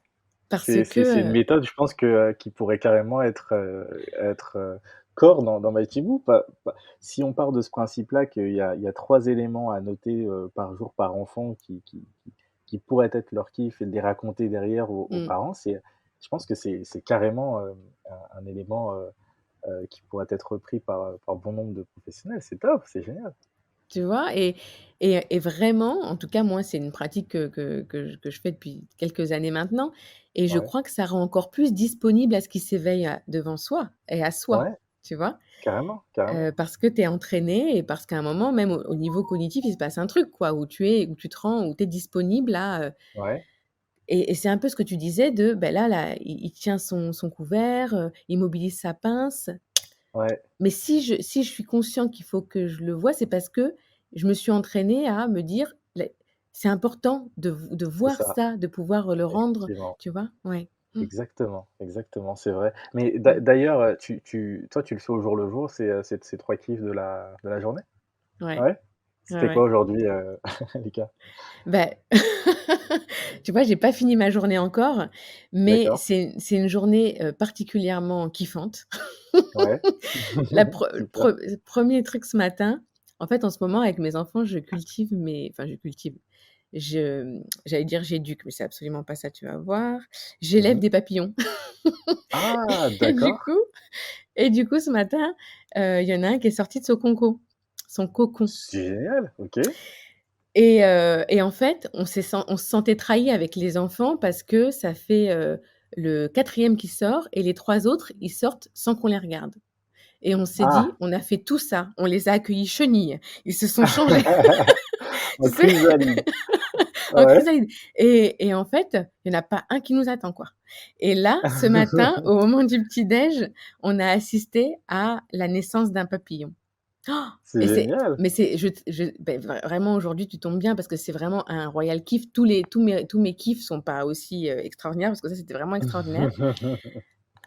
Parce C'est une que, méthode, je pense que, qui pourrait carrément être, core dans Mighty Boo. Si on part de ce principe-là qu'il y a 3 éléments à noter, par jour par enfant qui pourraient être leur kiff et de les raconter derrière aux mmh, parents, je pense que c'est carrément, un élément, qui pourrait être repris par bon nombre de professionnels. C'est top, c'est génial. tu vois? Et vraiment, en tout cas moi, c'est une pratique que je fais depuis quelques années maintenant et je Ouais, crois que ça rend encore plus disponible à ce qui s'éveille devant soi et à soi, ouais, tu vois? carrément, carrément. Parce que tu es entraîné et parce qu'à un moment, même au niveau cognitif, il se passe un truc quoi, où tu te rends où tu es disponible à, Ouais, et c'est un peu ce que tu disais de, ben là, il tient son couvert, il mobilise sa pince. ouais, Mais si je suis conscient qu'il faut que je le voie, c'est parce que je me suis entraînée à me dire: «Les c'est important de c'est voir ça, ça, de pouvoir le rendre», effectivement. tu vois? Ouais. Mmh. Exactement, exactement, c'est vrai. Mais Mmh. d'ailleurs, toi, tu le fais au jour le jour, ces 3 kiffs de la journée? Ouais. Ouais? Ouais, C'était quoi ouais. aujourd'hui, Lucas? Bah, tu vois, j'ai pas fini ma journée encore, mais D'accord, c'est une journée, particulièrement kiffante. ouais. La pre Super. pre 1er truc ce matin, en fait, en ce moment, avec mes enfants, je cultive, j'allais dire j'éduque, mais c'est absolument pas ça, tu vas voir. J'élève Mmh. des papillons Ah et du d'accord, coup et du coup, ce matin, il y en a un qui est sorti de son conco. son cocon. C'est génial, OK. Et en fait, on se sentait trahis avec les enfants parce que ça fait, le 4e qui sort et les 3 autres, ils sortent sans qu'on les regarde. Et on s'est dit: Ah! «On a fait tout ça, on les a accueillis chenilles, ils se sont changés». En Tu sais? chrysalide. En Ouais. chrysalide et en fait, il y en a pas un qui nous attend, quoi. Et là, ce matin, au moment du petit déj, on a assisté à la naissance d'un papillon. Oh, C'est et c'est génial. mais c'est beh, vraiment aujourd'hui tu tombes bien parce que c'est vraiment un royal kiff. Tous mes kiffs sont pas aussi, extraordinaires parce que ça, c'était vraiment extraordinaire.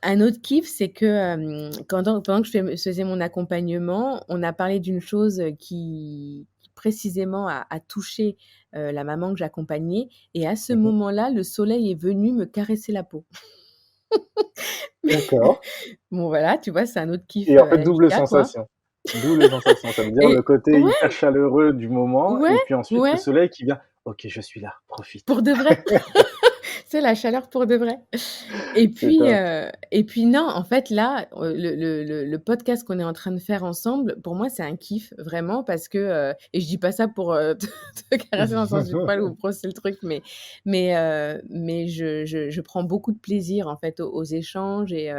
Un autre kiff, c'est que, pendant que je faisais mon accompagnement, on a parlé d'une chose, qui précisément a touché, la maman que j'accompagnais et à ce Mmh mh. moment-là, le soleil est venu me caresser la peau. D'accord Bon voilà, tu vois, c'est un autre kiff, et en à fait, la double Mika, quoi. sensation. Double sensation. Ça veut dire le Et côté hyper ouais, chaleureux du moment ouais, et puis ensuite le ouais, soleil qui vient: «OK, je suis là, profite». pour de vrai. C'est la chaleur pour de vrai. Et C'est puis, top. non, en fait, là, le podcast qu'on est en train de faire ensemble, pour moi, c'est un kiff vraiment parce que, et je dis pas ça pour, te caresser dans le sens du poil ou brosser le truc, mais je prends beaucoup de plaisir, en fait, aux échanges et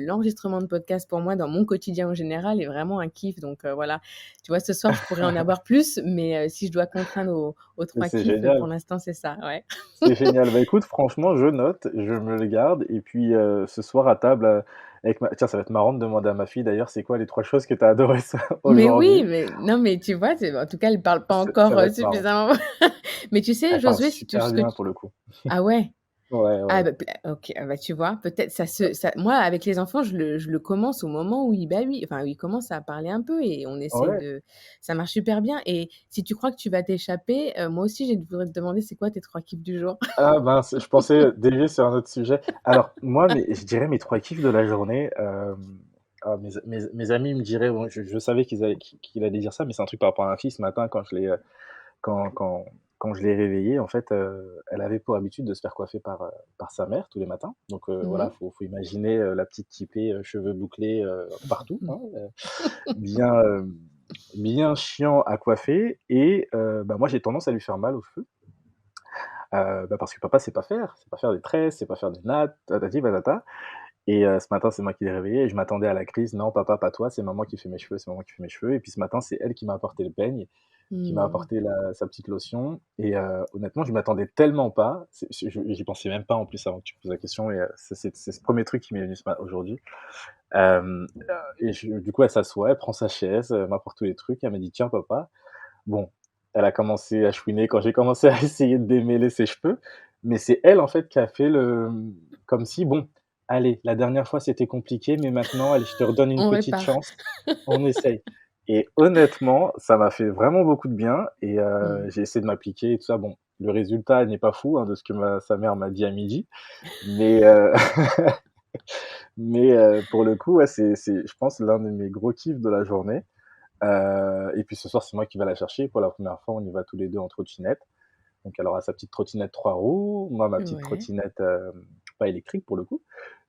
l'enregistrement de podcast pour moi, dans mon quotidien en général, est vraiment un kiff donc voilà. Tu vois, ce soir, je pourrais en avoir plus, mais si je dois contraindre aux Mais 3 c'est kiffs, pour génial. l'instant, c'est ça, ouais. C'est génial. Bah, écoute, franchement, je note, je me le garde et puis, ce soir à table, avec ma tiens, ça va être marrant de demander à ma fille d'ailleurs, c'est quoi les 3 choses que tu as adorées ça Mais oui, aujourd'hui? mais non, mais tu vois, en tout cas, elle parle pas Ça encore, va être marrant. suffisamment. Mais tu sais, Elle parle Josué, si tu super ce que bien tu pour le coup. ah ouais? Ouais, Ah ouais. bah, OK, ah bah, tu vois? Peut-être ça moi, avec les enfants, je le commence au moment où où il commence à parler un peu et on essaye Ouais. de ça marche super bien et si tu crois que tu vas t'échapper, moi aussi, je voudrais te demander, c'est quoi tes 3 kiffs du jour? Ah mince, je pensais dévier sur un autre sujet. Alors moi, je dirais mes 3 kiffs de la journée, mes amis me diraient bon, je savais qu'il allait dire ça, mais c'est un truc par rapport à ma fille ce matin quand je l'ai, quand quand quand je l'ai réveillée, en fait, elle avait pour habitude de se faire coiffer par sa mère tous les matins. Donc voilà, Mmh. faut imaginer, la petite typée, cheveux bouclés, partout, hein, bien, bien chiant à coiffer et bah, moi j'ai tendance à lui faire mal aux cheveux. Bah, parce que papa sait pas faire des tresses, sait pas faire des nattes, patati patata et ce matin, c'est moi qui l'ai réveillé et je m'attendais à la crise: «Non papa, pas toi, c'est maman qui fait mes cheveux, c'est maman qui fait mes cheveux» et puis ce matin, c'est elle qui m'a apporté le peigne, qui m'a Mmh. apporté sa petite lotion et honnêtement, je m'attendais tellement pas, j'y pensais même pas en plus avant que tu me poses la question et c'est ce premier truc qui m'est venu aujourd'hui. Et du coup, elle s'assoit, elle prend sa chaise, m'apporte tous les trucs, elle me dit: «Tiens papa». Bon, elle a commencé à chouiner quand j'ai commencé à essayer de démêler ses cheveux, mais c'est elle, en fait, qui a fait comme si: «Bon, allez, la dernière fois, c'était compliqué, mais maintenant, allez, je te redonne une On petite répare. chance, on essaye» et honnêtement, ça m'a fait vraiment beaucoup de bien et Mmh. j'ai essayé de m'appliquer et tout ça. Bon, le résultat n'est pas fou, hein, de ce que sa mère m'a dit à midi, mais pour le coup, ouais, c'est je pense l'un de mes gros kiffs de la journée. Et puis ce soir, c'est moi qui vais la chercher. Pour la première fois, on y va tous les 2 en trottinette. Donc elle aura sa petite trottinette 3 roues, moi ma petite Ouais. trottinette, pas électrique pour le coup,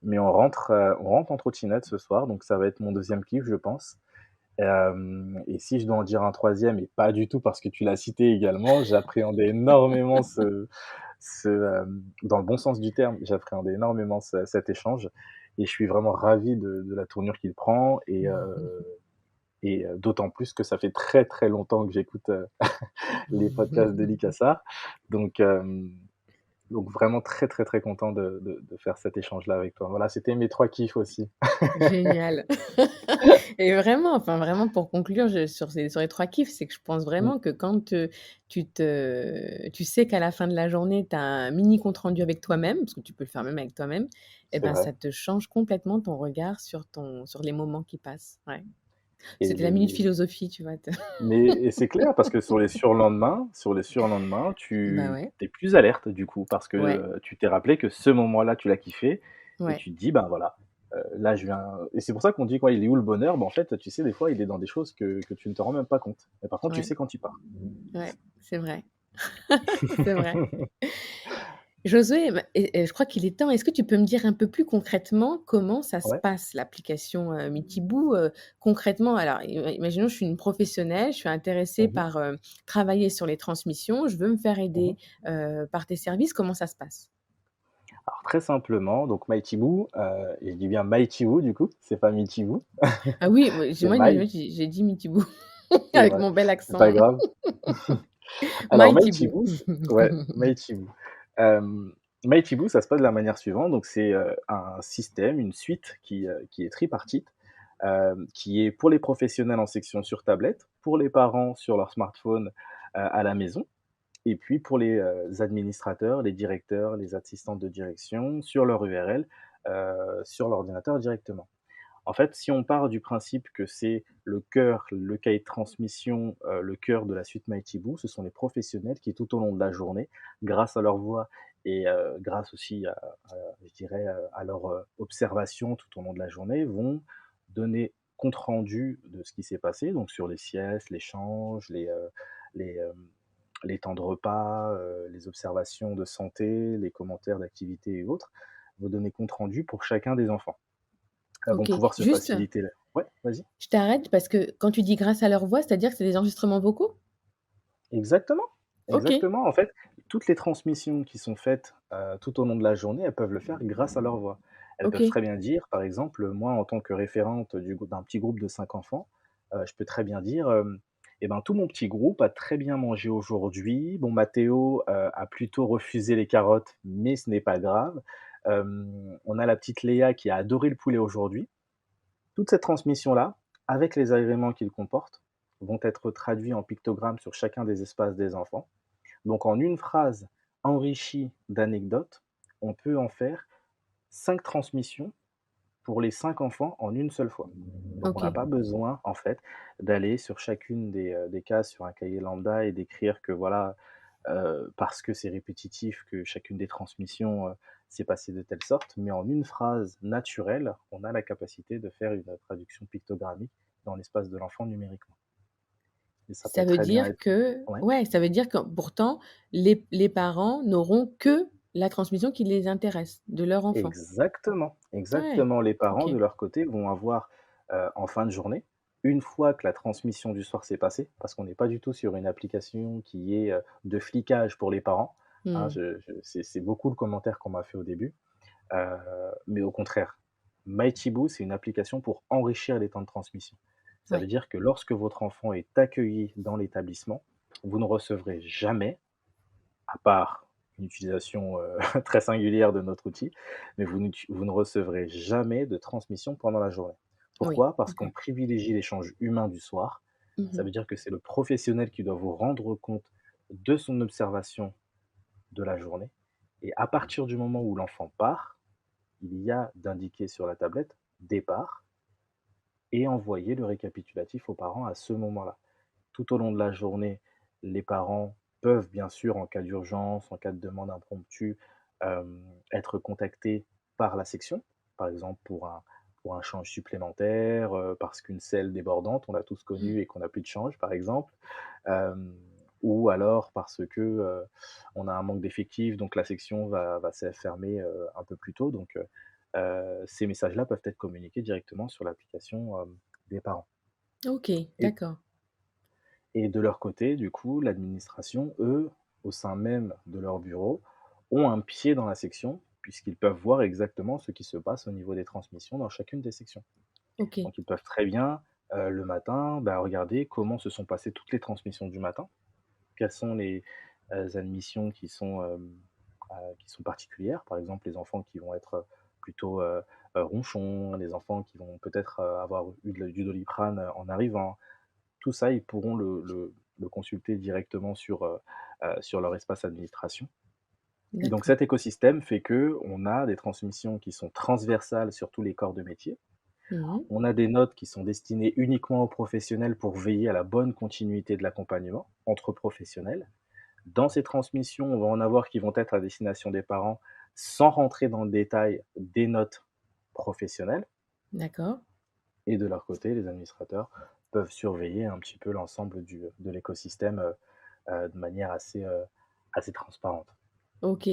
mais on rentre en trottinette ce soir, donc ça va être mon deuxième kiff, je pense. Et si je dois en dire un troisième, et pas du tout parce que tu l'as cité également, j'appréhendais énormément dans le bon sens du terme, j'appréhendais énormément cet échange et je suis vraiment ravi de la tournure qu'il prend et d'autant plus que ça fait très, très longtemps que j'écoute, les podcasts de Licassa. Donc donc vraiment très, très, très content de faire cet échange-là avec toi. Voilà, c'était mes 3 kiffs aussi. Génial. Et vraiment, enfin vraiment pour conclure, sur les 3 kiffs, c'est que je pense Mmh, vraiment que quand, tu sais qu'à la fin de la journée, tu as un mini compte rendu avec toi-même, parce que tu peux le faire même avec toi-même, et c'est ben, vrai ça te change complètement ton regard sur les moments qui passent. Ouais. et C'était la minute philosophie, tu vois? c'est clair parce que sur les surlendemains, Bah, tu ouais, es plus alerte du coup parce que, ouais, tu t'es rappelé que ce moment-là, tu l'as kiffé et ouais, tu te dis: «Ben, voilà, là je viens» et c'est pour ça qu'on dit quoi, il est où le bonheur? Ben, en fait, tu sais, des fois, il est dans des choses que tu ne te rends même pas compte. Mais par contre, tu ouais, sais quand il part. ouais, c'est vrai, c'est vrai. Josué, je crois qu'il est temps. Est-ce que tu peux me dire un peu plus concrètement comment ça se Ouais. passe l'application, Meetiboo, concrètement? Alors imaginons je suis une professionnelle, je suis intéressée Mmh mh. par, travailler sur les transmissions, je veux me faire Mmh. aider, par tes services, comment ça se passe? Alors très simplement, donc Mighty-Boo, et je dis bien Mighty-Boo du coup, c'est pas Meety-Boo, Ah oui, moi c'est moi, My, j'ai dit Meetiboo c'est avec vrai, mon bel c'est pas accent. grave. Alors Mighty Mighty-Boo, ouais, Mighty-Boo. Mighty-Boo, ça se passe de la manière suivante, donc c'est, un système, une suite qui est tripartite, qui est pour les professionnels en section sur tablette, pour les parents sur leur smartphone, à la maison, et puis pour les, administrateurs, les directeurs, les assistantes de direction sur leur URL, sur l'ordinateur directement. En fait, si on part du principe que c'est le cœur, le cahier de transmission, le cœur de la suite Mighty Boo, ce sont les professionnels qui, tout au long de la journée, grâce à leur voix et grâce aussi à je dirais, à leur, observation tout au long de la journée, vont donner compte rendu de ce qui s'est passé, donc sur les siestes, l'échange, les, les temps de repas, les observations de santé, les commentaires d'activités et autres, vont donner compte rendu pour chacun des enfants. Vont OK, pouvoir se juste, faciliter la, ouais, vas-y. je t'arrête parce que quand tu dis grâce à leur voix, c'est-à-dire que c'est des enregistrements vocaux? Exactement, OK, exactement. En fait, toutes les transmissions qui sont faites, tout au long de la journée, elles peuvent le faire grâce à leur voix. Elles peuvent OK, très bien dire, par exemple, moi, en tant que référente d'un petit groupe de 5 enfants, je peux très bien dire, «Eh ben, tout mon petit groupe a très bien mangé aujourd'hui. Bon, Mathéo, a plutôt refusé les carottes, mais ce n'est pas grave. On a la petite Léa qui a adoré le poulet aujourd'hui». Toute cette transmission-là, avec les agréments qu'il comporte, vont être traduits en pictogrammes sur chacun des espaces des enfants. Donc en une phrase enrichie d'anecdotes, on peut en faire 5 transmissions pour les 5 enfants en une seule fois. Donc on n'a OK. pas besoin en fait d'aller sur chacune des cases sur un cahier lambda et d'écrire que voilà, parce que c'est répétitif, que chacune des transmissions, s'est passée de telle sorte, mais en une phrase naturelle, on a la capacité de faire une traduction pictogrammique dans l'espace de l'enfant numériquement. Et ça peut Ça veut très bien dire être, que ouais, ouais, ça veut dire que pourtant les parents n'auront que la transmission qui les intéresse de leur enfant? exactement, Ouais, exactement. Les parents, OK. de leur côté, vont avoir, en fin de journée, une fois que la transmission du soir s'est passée, parce qu'on n'est pas du tout sur une application qui est, de flicage pour les parents, hein, Mmh. c'est beaucoup le commentaire qu'on m'a fait au début. Heu, mais au contraire, Mighty c'est une application pour enrichir les temps de transmission. Ça veut Ouais. dire que lorsque votre enfant est accueilli dans l'établissement, vous ne recevrez jamais, à part une utilisation, très singulière de notre outil, mais vous ne recevrez jamais de transmission pendant la journée. Oui, Pourquoi? Parce qu'on d'accord. privilégie l'échange humain du soir. Ça Mmh. veut dire que c'est le professionnel qui doit vous rendre compte de son observation de la journée, et à partir du moment où l'enfant part, il y a d'indiquer sur la tablette «départ» et envoyer le récapitulatif aux parents à ce moment-là. Tout au long de la journée, les parents peuvent bien sûr, en cas d'urgence, en cas de demande impromptue, être contactés par la section. Par exemple, pour un change supplémentaire, parce qu'une selle débordante, on l'a tous Mmh. connu et qu'on n'a plus de change, par exemple. Ou alors parce que, on a un manque d'effectifs, donc la section va se fermer, un peu plus tôt. Donc ces messages-là peuvent être communiqués directement sur l'application, des parents. OK, Et d'accord. de leur côté, du coup, l'administration, eux, au sein même de leur bureau, ont un pied dans la section, puisqu'ils peuvent voir exactement ce qui se passe au niveau des transmissions dans chacune des sections. OK. Donc ils peuvent très bien, le matin, bah, regarder comment se sont passées toutes les transmissions du matin. Quelles sont les, admissions qui sont particulières. Par exemple, les enfants qui vont être plutôt, ronchons, les enfants qui vont peut-être, avoir eu du Doliprane, en arrivant. Tout ça, ils pourront le consulter directement sur leur espace administration. Et donc D'accord. cet écosystème fait que on a des transmissions qui sont transversales sur tous les corps de métier. Mmh. On a des notes qui sont destinées uniquement aux professionnels pour veiller à la bonne continuité de l'accompagnement entre professionnels. Dans ces transmissions, on va en avoir qui vont être à destination des parents, sans rentrer dans le détail des notes professionnelles. D'accord. Et de leur côté, les administrateurs peuvent surveiller un petit peu l'ensemble de l'écosystème, de manière assez, assez transparente. OK.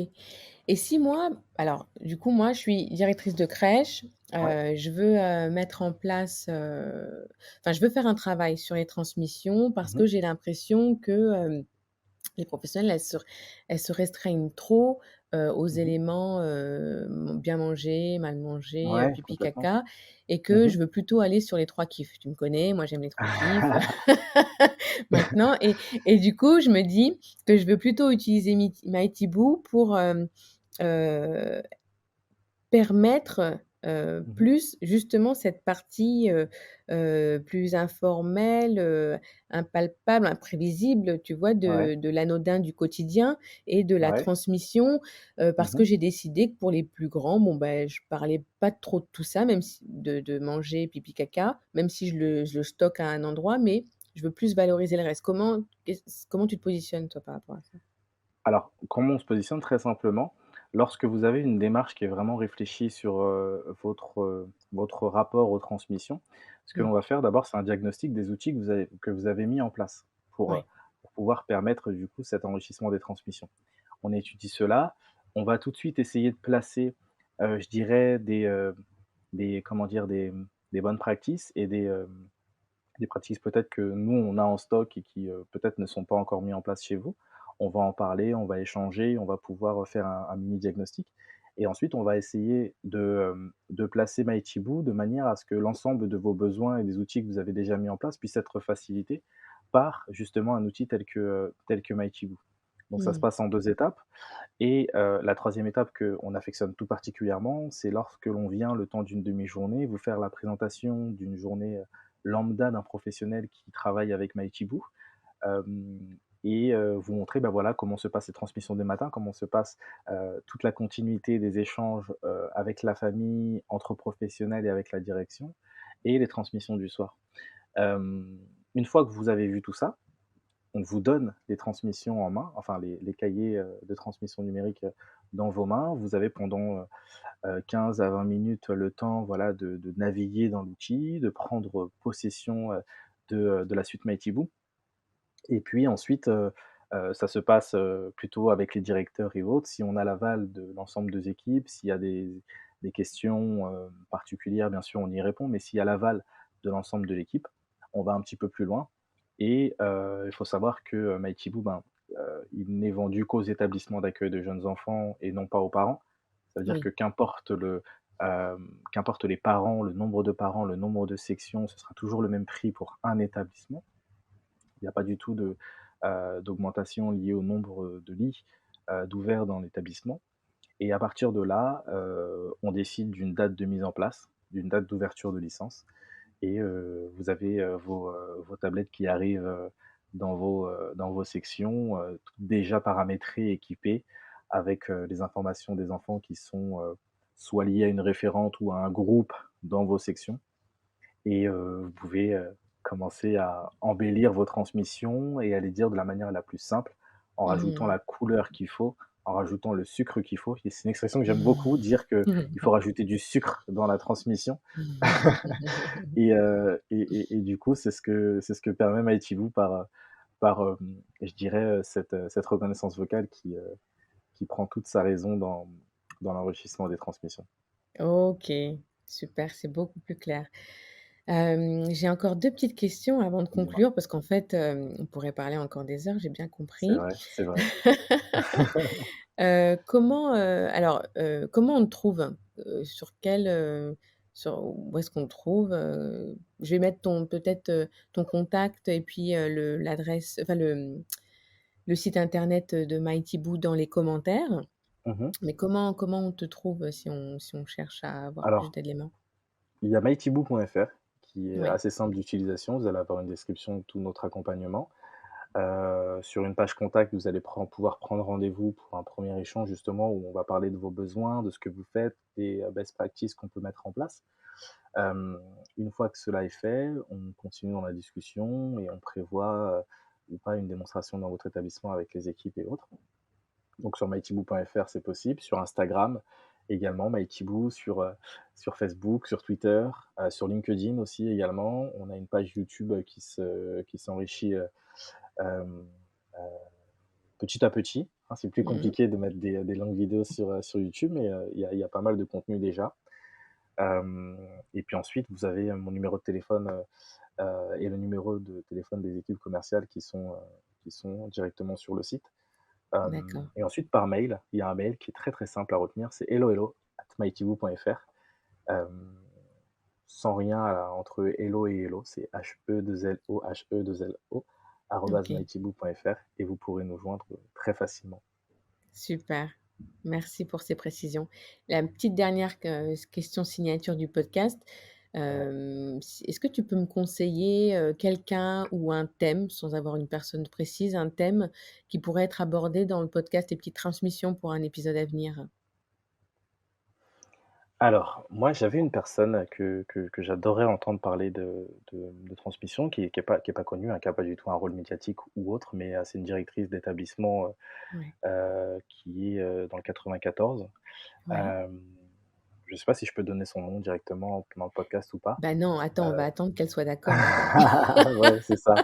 Et si moi alors du coup, moi, je suis directrice de crèche, Ouais. je veux, mettre en place, enfin, je veux faire un travail sur les transmissions parce Mmh. que j'ai l'impression que, les professionnels, elles se restreignent trop, aux Mmh. éléments, bien manger, mal manger, Ouais, pipi, complètement. caca et que Mmh. je veux plutôt aller sur les 3 kiffs. Tu me connais, moi j'aime les 3 kiffs maintenant et du coup, je me dis que je veux plutôt utiliser Mighty Boo pour, heu permettre, Mmh. plus justement cette partie, plus informelle, impalpable, imprévisible, tu vois? Ouais, De l'anodin du quotidien et de la ouais. transmission, parce que Mmh. j'ai décidé que pour les plus grands, bon, ben, je parlais pas trop de tout ça, même si de manger pipi caca, même si je le stocke à un endroit, mais je veux plus valoriser le reste. Comment tu te positionnes toi par rapport à ça? Alors, comment on se positionne? Très simplement, lorsque vous avez une démarche qui est vraiment réfléchie sur, votre rapport aux transmissions, ce que Mmh. l'on va faire d'abord, c'est un diagnostic des outils que vous avez mis en place Ouais. pour pouvoir permettre, du coup, cet enrichissement des transmissions. On étudie cela, on va tout de suite essayer de placer, je dirais des comment dire? Des bonnes practices et des pratiques peut-être que nous, on a en stock et qui, peut-être ne sont pas encore mis en place chez vous. On va en parler, on va échanger, on va pouvoir, faire un mini diagnostic et ensuite on va essayer de placer Mighty Boo de manière à ce que l'ensemble de vos besoins et des outils que vous avez déjà mis en place puissent être facilités par justement un outil tel que Mighty Boo. Donc ça se Mmh. passe en 2 étapes et la troisième étape qu'on affectionne tout particulièrement, c'est lorsque l'on vient, le temps d'une demi-journée, vous faire la présentation d'une journée, lambda d'un professionnel qui travaille avec Mighty Boo, hem et vous montrer, bah, voilà, comment se passent les transmissions des matins, comment se passe, toute la continuité des échanges, avec la famille, entre professionnels et avec la direction et les transmissions du soir. Hem, une fois que vous avez vu tout ça, on vous donne les transmissions en main, enfin les cahiers, de transmission numérique, dans vos mains. Vous avez pendant, 15 à 20 minutes le temps, voilà, de naviguer dans l'outil, de prendre possession, de la suite Mighty Boo et puis ensuite, ça se passe, plutôt avec les directeurs et autres. Si on a l'aval de l'ensemble des équipes, s'il y a des questions, particulières, bien sûr, on y répond, mais s'il y a l'aval de l'ensemble de l'équipe, on va un petit peu plus loin et il faut savoir que, Mighty Boo, ben, il n'est vendu qu'aux établissements d'accueil de jeunes enfants et non pas aux parents. Ça veut dire que Oui. qu'importe les parents, le nombre de parents, le nombre de sections, ce sera toujours le même prix pour un établissement. Il n'y a pas du tout d'augmentation liée au nombre de lits, d'ouverts dans l'établissement et à partir de là, on décide d'une date de mise en place, d'une date d'ouverture de licence et vous avez, vos tablettes qui arrivent, dans vos sections, toutes déjà paramétrées, équipées avec, les informations des enfants qui sont, soit liées à une référente ou à un groupe dans vos sections et vous pouvez, commencer à embellir vos transmissions et à les dire de la manière la plus simple, en rajoutant Mmh. la couleur qu'il faut, en rajoutant le sucre qu'il faut et c'est une expression que j'aime beaucoup, dire qu'il faut rajouter du sucre dans la transmission et du coup, c'est ce que permet Mighty Boo par, je dirais, cette reconnaissance vocale qui prend toute sa raison dans l'enrichissement des transmissions. OK, super, c'est beaucoup plus clair. J'ai encore 2 petites questions avant de Dis-moi. conclure parce qu'en fait, on pourrait parler encore des heures, j'ai bien C'est compris. vrai, c'est vrai. Comment on te trouve? Sur quel, sur où est-ce qu'on te trouve? Je vais mettre ton peut-être, ton contact et puis, l'adresse enfin le site internet de Mighty Boo dans les commentaires. Mmh. Mais comment on te trouve si on cherche à avoir plus Alors, d'éléments? il y a mightyboo.fr qui est Oui. assez simple d'utilisation. Vous allez avoir une description de tout notre accompagnement. Sur une page contact, vous allez pouvoir prendre rendez-vous pour un premier échange justement où on va parler de vos besoins, de ce que vous faites, des, best practices qu'on peut mettre en place. Hem, une fois que cela est fait, on continue dans la discussion et on prévoit, ou pas une démonstration dans votre établissement avec les équipes et autres. Donc sur mightyboo.fr, c'est possible. Sur Instagram également, mightyboo, sur Facebook, sur Twitter, sur LinkedIn aussi également. On a une page YouTube, qui s'enrichit, hem, petit à petit, hein. C'est plus Mmh. compliqué de mettre des longues vidéos sur YouTube, mais il y a pas mal de contenu déjà. Et puis ensuite, vous avez mon numéro de téléphone et le numéro de téléphone des équipes commerciales qui sont directement sur le site. D'accord. Et ensuite, par mail, il y a un mail qui est très très simple à retenir, c'est hellohello@mightyboo.fr. Sans rien entre hello et hello, c'est He2Lo, He2Lo, OK, @mightyboo.fr et vous pourrez nous joindre très facilement. super. Merci pour ces précisions. La petite dernière question signature du podcast, Ouais. si est-ce que tu peux me conseiller, quelqu'un ou un thème, sans avoir une personne précise, un thème qui pourrait être abordé dans le podcast Les Petites Transmissions pour un épisode à venir? Alors, moi, j'avais une personne que j'adorais entendre parler de transmission, qui est pas connue, hein, qui a pas du tout un rôle médiatique ou autre, mais c'est une directrice d'établissement, Ouais, qui est, dans le 94. ouais. Hem, je sais pas si je peux donner son nom directement pendant le podcast ou pas. Bah, non, attends, on Heu va attendre qu'elle soit d'accord d'abord. ouais, c'est ça.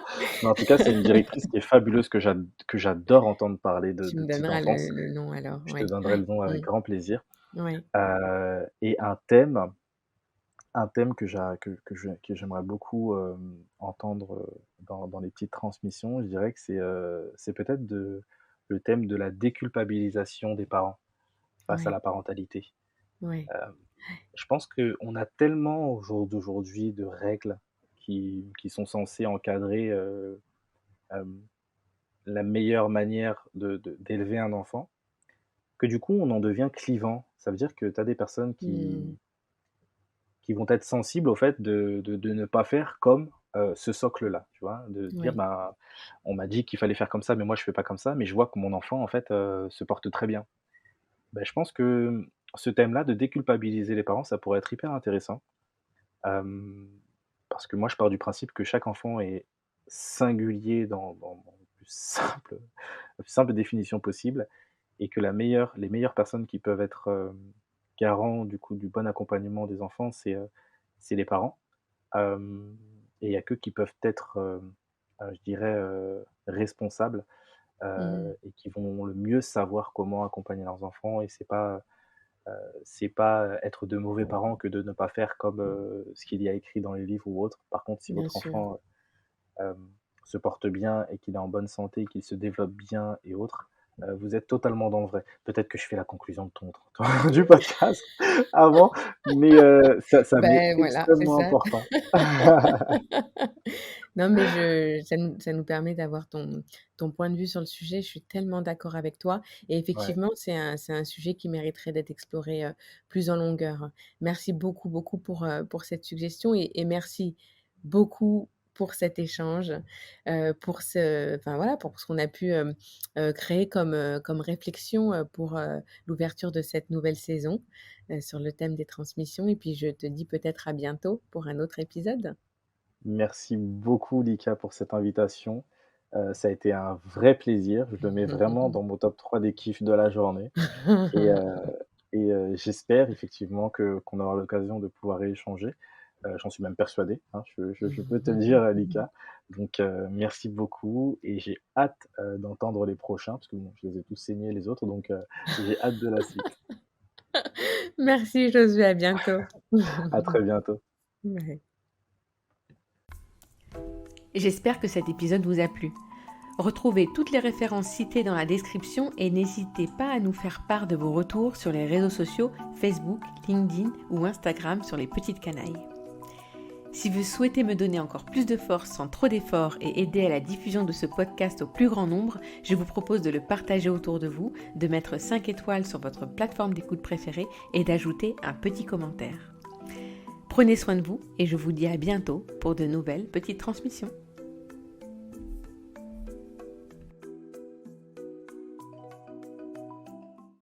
Mais en tout cas, c'est une directrice qui est fabuleuse, que j'adore entendre parler de Tu de me petite donneras enfance. le nom alors, Je te ouais, donnerai ouais, le nom avec grand plaisir. ouais, Et un thème que j'aimerais beaucoup, entendre, dans les petites transmissions, je dirais que c'est peut-être le thème de la déculpabilisation des parents face à ouais, la parentalité. ouais. Hem, je pense qu'on a tellement au jour d'aujourd'hui de règles qui sont censées encadrer, hem, la meilleure manière d'élever un enfant, que du coup on en devient clivant. Ça veut dire que tu as des personnes Mmh. qui vont être sensibles au fait de ne pas faire comme, ce socle-là, tu vois? De dire: Oui, «Ben, on m'a dit qu'il fallait faire comme ça, mais moi je fais pas comme ça, mais je vois que mon enfant en fait, se porte très bien». Ben je pense que, ce thème-là de déculpabiliser les parents, ça pourrait être hyper intéressant. Hem, parce que moi je pars du principe que chaque enfant est singulier dans la plus simple définition possible, et que les meilleures personnes qui peuvent être, garants du coup du bon accompagnement des enfants, c'est les parents. Hem et il y a qu'eux qui peuvent être, je dirais, responsables, mmh, et qui vont le mieux savoir comment accompagner leurs enfants, et c'est pas être de mauvais parents que de ne pas faire comme, ce qu'il y a écrit dans les livres ou autre. Par contre, si bien votre sûr. enfant, se porte bien et qu'il est en bonne santé, qu'il se développe bien et autres, vous êtes totalement dans le vrai. Peut-être que je fais la conclusion de ton du podcast avant, mais ça m'est Ben voilà, c'est extrêmement ça. important. Non, mais ça nous permet d'avoir ton point de vue sur le sujet. Je suis tellement d'accord avec toi et Ouais. effectivement, c'est un sujet qui mériterait d'être exploré, plus en longueur. Merci beaucoup, beaucoup pour cette suggestion et merci beaucoup pour cet échange, pour enfin voilà, pour ce qu'on a pu, créer comme réflexion, pour, l'ouverture de cette nouvelle saison, sur le thème des transmissions et puis je te dis peut-être à bientôt pour un autre épisode. Merci beaucoup Lika pour cette invitation. Ça a été un vrai plaisir. Je le mets vraiment dans mon top 3 des kiffs de la journée, et j'espère effectivement qu'on aura l'occasion de pouvoir échanger. J'en suis même persuadé, hein, je peux te le dire, Lika. Donc merci beaucoup, et j'ai hâte, d'entendre les prochains parce que bon, je les ai tous saignés les autres, donc j'ai hâte de la suite. Merci Josué, à bientôt. À très bientôt. Ouais. J'espère que cet épisode vous a plu. Retrouvez toutes les références citées dans la description et n'hésitez pas à nous faire part de vos retours sur les réseaux sociaux Facebook, LinkedIn ou Instagram sur les petites canailles. Si vous souhaitez me donner encore plus de force sans trop d'efforts et aider à la diffusion de ce podcast au plus grand nombre, je vous propose de le partager autour de vous, de mettre 5 étoiles sur votre plateforme d'écoute préférée et d'ajouter un petit commentaire. Prenez soin de vous et je vous dis à bientôt pour de nouvelles petites transmissions.